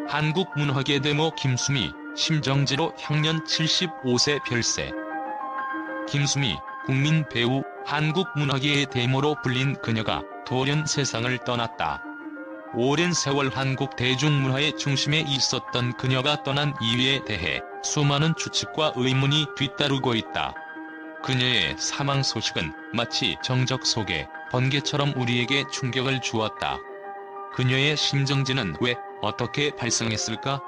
한국문화계 데모 김수미, 심정지로 향년 75세 별세. 김수미, 국민 배우, 한국문화계의 데모로 불린 그녀가 돌연 세상을 떠났다. 오랜 세월 한국 대중문화의 중심에 있었던 그녀가 떠난 이유에 대해 수많은 추측과 의문이 뒤따르고 있다. 그녀의 사망 소식은 마치 정적 속의 번개처럼 우리에게 충격을 주었다. 그녀의 심정지는 왜, 어떻게 발생했을까?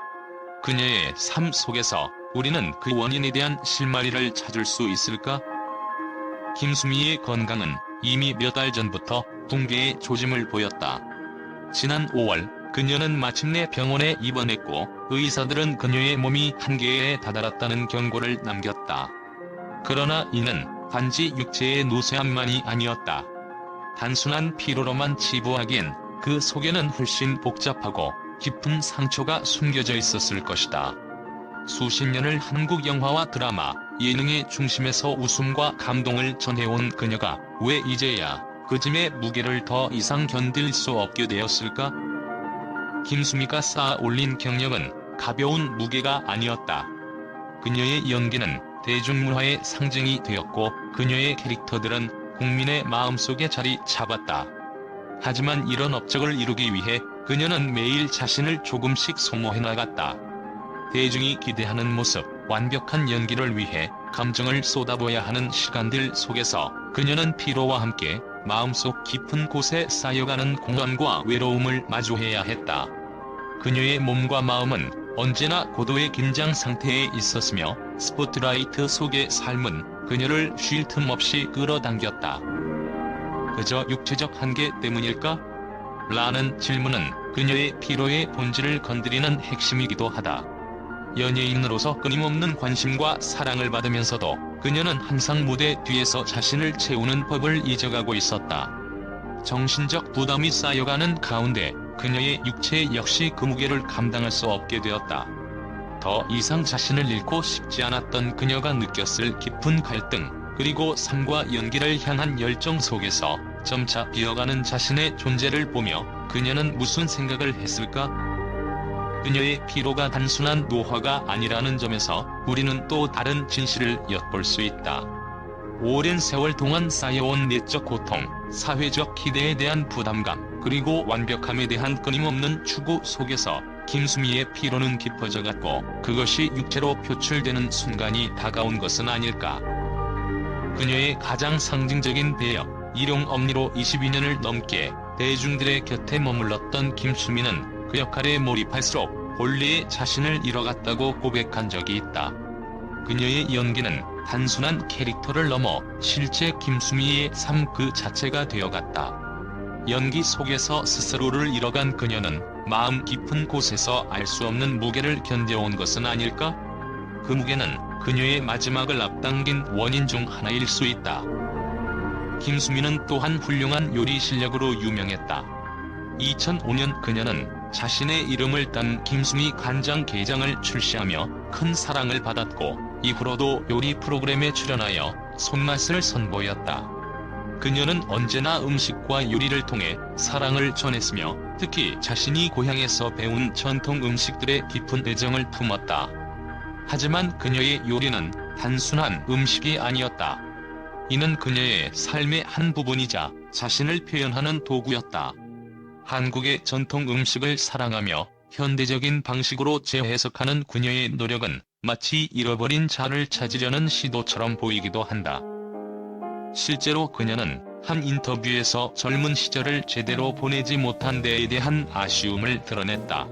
그녀의 삶 속에서 우리는 그 원인에 대한 실마리를 찾을 수 있을까? 김수미의 건강은 이미 몇 달 전부터 붕괴의 조짐을 보였다. 지난 5월 그녀는 마침내 병원에 입원했고 의사들은 그녀의 몸이 한계에 다다랐다는 경고를 남겼다. 그러나 이는 단지 육체의 노쇠함만이 아니었다. 단순한 피로로만 치부하기엔 그 속에는 훨씬 복잡하고 깊은 상처가 숨겨져 있었을 것이다. 수십 년을 한국 영화와 드라마, 예능의 중심에서 웃음과 감동을 전해온 그녀가 왜 이제야 그 짐의 무게를 더 이상 견딜 수 없게 되었을까? 김수미가 쌓아 올린 경력은 가벼운 무게가 아니었다. 그녀의 연기는 대중문화의 상징이 되었고 그녀의 캐릭터들은 국민의 마음속에 자리 잡았다. 하지만 이런 업적을 이루기 위해 그녀는 매일 자신을 조금씩 소모해 나갔다. 대중이 기대하는 모습, 완벽한 연기를 위해 감정을 쏟아부어야 하는 시간들 속에서 그녀는 피로와 함께 마음속 깊은 곳에 쌓여가는 공허함과 외로움을 마주해야 했다. 그녀의 몸과 마음은 언제나 고도의 긴장 상태에 있었으며 스포트라이트 속의 삶은 그녀를 쉴 틈 없이 끌어당겼다. 그저 육체적 한계 때문일까? 라는 질문은 그녀의 피로의 본질을 건드리는 핵심이기도 하다. 연예인으로서 끊임없는 관심과 사랑을 받으면서도 그녀는 항상 무대 뒤에서 자신을 채우는 법을 잊어가고 있었다. 정신적 부담이 쌓여가는 가운데 그녀의 육체 역시 그 무게를 감당할 수 없게 되었다. 더 이상 자신을 잃고 싶지 않았던 그녀가 느꼈을 깊은 갈등, 그리고 삶과 연기를 향한 열정 속에서 점차 비어가는 자신의 존재를 보며 그녀는 무슨 생각을 했을까? 그녀의 피로가 단순한 노화가 아니라는 점에서 우리는 또 다른 진실을 엿볼 수 있다. 오랜 세월 동안 쌓여온 내적 고통, 사회적 기대에 대한 부담감, 그리고 완벽함에 대한 끊임없는 추구 속에서 김수미의 피로는 깊어져갔고 그것이 육체로 표출되는 순간이 다가온 것은 아닐까. 그녀의 가장 상징적인 배역, 일용엄니로 22년을 넘게 대중들의 곁에 머물렀던 김수미는 그 역할에 몰입할수록 본래의 자신을 잃어갔다고 고백한 적이 있다. 그녀의 연기는 단순한 캐릭터를 넘어 실제 김수미의 삶 그 자체가 되어갔다. 연기 속에서 스스로를 잃어간 그녀는 마음 깊은 곳에서 알 수 없는 무게를 견뎌온 것은 아닐까? 그 무게는 그녀의 마지막을 앞당긴 원인 중 하나일 수 있다. 김수미는 또한 훌륭한 요리 실력으로 유명했다. 2005년 그녀는 자신의 이름을 딴 김수미 간장게장을 출시하며 큰 사랑을 받았고 이후로도 요리 프로그램에 출연하여 손맛을 선보였다. 그녀는 언제나 음식과 요리를 통해 사랑을 전했으며 특히 자신이 고향에서 배운 전통 음식들에 깊은 애정을 품었다. 하지만 그녀의 요리는 단순한 음식이 아니었다. 이는 그녀의 삶의 한 부분이자 자신을 표현하는 도구였다. 한국의 전통 음식을 사랑하며 현대적인 방식으로 재해석하는 그녀의 노력은 마치 잃어버린 자아를 찾으려는 시도처럼 보이기도 한다. 실제로 그녀는 한 인터뷰에서 젊은 시절을 제대로 보내지 못한 데에 대한 아쉬움을 드러냈다.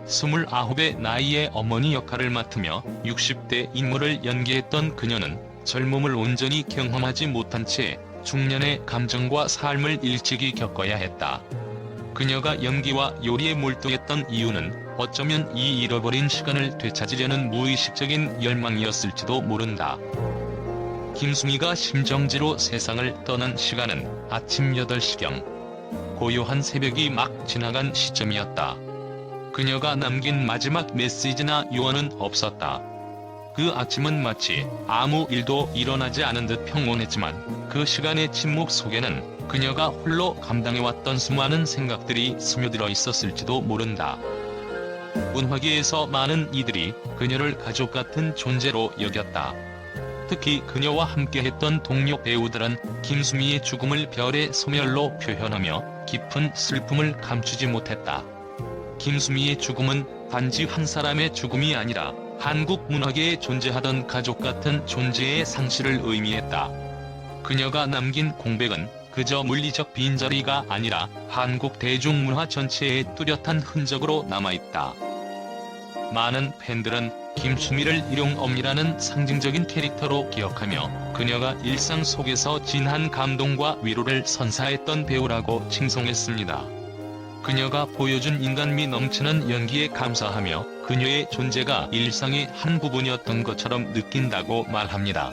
29의 나이에 어머니 역할을 맡으며 60대 인물을 연기했던 그녀는 젊음을 온전히 경험하지 못한 채 중년의 감정과 삶을 일찍이 겪어야 했다. 그녀가 연기와 요리에 몰두했던 이유는 어쩌면 이 잃어버린 시간을 되찾으려는 무의식적인 열망이었을지도 모른다. 김수미가 심정지로 세상을 떠난 시간은 아침 8시경. 고요한 새벽이 막 지나간 시점이었다. 그녀가 남긴 마지막 메시지나 유언은 없었다. 그 아침은 마치 아무 일도 일어나지 않은 듯 평온했지만 그 시간의 침묵 속에는 그녀가 홀로 감당해왔던 수많은 생각들이 스며들어 있었을지도 모른다. 문화계에서 많은 이들이 그녀를 가족 같은 존재로 여겼다. 특히 그녀와 함께했던 동료 배우들은 김수미의 죽음을 별의 소멸로 표현하며 깊은 슬픔을 감추지 못했다. 김수미의 죽음은 단지 한 사람의 죽음이 아니라 한국 문화계에 존재하던 가족 같은 존재의 상실을 의미했다. 그녀가 남긴 공백은 그저 물리적 빈자리가 아니라 한국 대중문화 전체에 뚜렷한 흔적으로 남아있다. 많은 팬들은 김수미를 일용엄니라는 상징적인 캐릭터로 기억하며 그녀가 일상 속에서 진한 감동과 위로를 선사했던 배우라고 칭송했습니다. 그녀가 보여준 인간미 넘치는 연기에 감사하며 그녀의 존재가 일상의 한 부분이었던 것처럼 느낀다고 말합니다.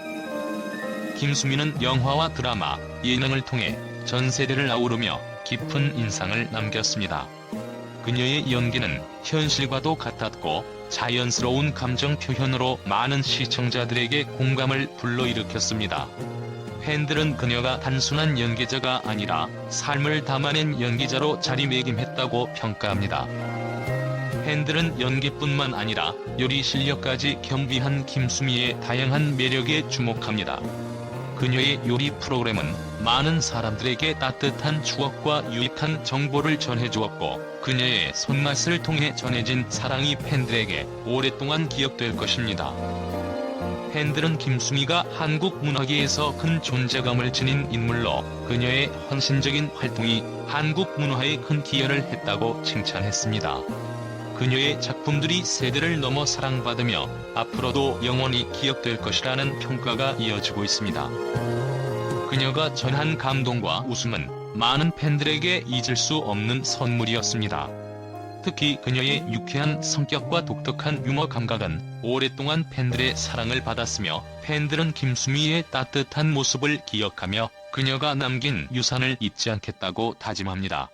김수미는 영화와 드라마, 예능을 통해 전 세대를 아우르며 깊은 인상을 남겼습니다. 그녀의 연기는 현실과도 같았고 자연스러운 감정 표현으로 많은 시청자들에게 공감을 불러일으켰습니다. 팬들은 그녀가 단순한 연기자가 아니라 삶을 담아낸 연기자로 자리매김했다고 평가합니다. 팬들은 연기뿐만 아니라 요리 실력까지 겸비한 김수미의 다양한 매력에 주목합니다. 그녀의 요리 프로그램은 많은 사람들에게 따뜻한 추억과 유익한 정보를 전해주었고 그녀의 손맛을 통해 전해진 사랑이 팬들에게 오랫동안 기억될 것입니다. 팬들은 김수미가 한국 문화계에서 큰 존재감을 지닌 인물로 그녀의 헌신적인 활동이 한국 문화에 큰 기여를 했다고 칭찬했습니다. 그녀의 작품들이 세대를 넘어 사랑받으며 앞으로도 영원히 기억될 것이라는 평가가 이어지고 있습니다. 그녀가 전한 감동과 웃음은 많은 팬들에게 잊을 수 없는 선물이었습니다. 특히 그녀의 유쾌한 성격과 독특한 유머 감각은 오랫동안 팬들의 사랑을 받았으며 팬들은 김수미의 따뜻한 모습을 기억하며 그녀가 남긴 유산을 잊지 않겠다고 다짐합니다.